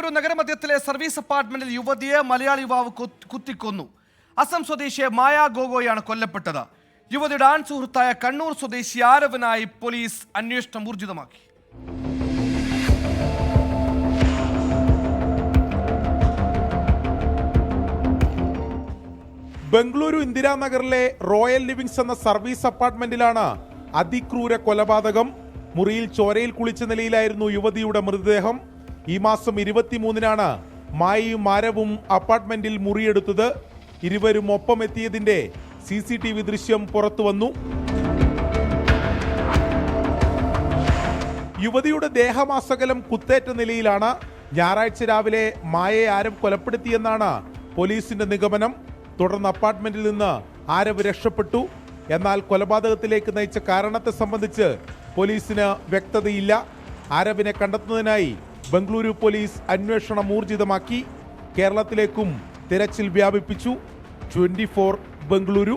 Bengaluru നഗരമധ്യത്തിലെ service അപ്പാർട്ട്മെന്റിൽ യുവതിയെ മലയാളി യുവാവ് കുത്തിക്കൊന്നു. അസം സ്വദേശിയെ മായ ഗോഗോയാണ് കൊല്ലപ്പെട്ടത്. യുവതിയുടെ ആൺ സുഹൃത്തായ കണ്ണൂർ സ്വദേശി ആരവനായി പോലീസ് അന്വേഷണം ഊർജിതമാക്കി. ബംഗളൂരു ഇന്ദിരാനഗറിലെ റോയൽ ലിവിങ്സ് എന്ന സർവീസ് അപ്പാർട്ട്മെന്റിലാണ് അതിക്രൂര കൊലപാതകം. മുറിയിൽ ചോരയിൽ കുളിച്ച നിലയിലായിരുന്നു യുവതിയുടെ മൃതദേഹം. ഈ മാസം 23-നാണ് മായയും ആരവും അപ്പാർട്ട്മെന്റിൽ മുറിയെടുത്തത്. ഇരുവരും ഒപ്പം എത്തിയതിന്റെ CCTV ദൃശ്യം പുറത്തു വന്നു. യുവതിയുടെ ദേഹമാസകലം കുത്തേറ്റ നിലയിലാണ്. ഞായറാഴ്ച രാവിലെ മായയെ ആരവ് കൊലപ്പെടുത്തിയെന്നാണ് പോലീസിന്റെ നിഗമനം. തുടർന്ന് അപ്പാർട്ട്മെന്റിൽ നിന്ന് ആരവ് രക്ഷപ്പെട്ടു. എന്നാൽ കൊലപാതകത്തിലേക്ക് നയിച്ച കാരണത്തെ സംബന്ധിച്ച് പോലീസിന് വ്യക്തതയില്ല. ആരവിനെ കണ്ടെത്തുന്നതിനായി ബംഗളൂരു പോലീസ് അന്വേഷണം ഊർജിതമാക്കി. കേരളത്തിലേക്കും തിരച്ചിൽ വ്യാപിപ്പിച്ചു. 24 ബംഗളൂരു.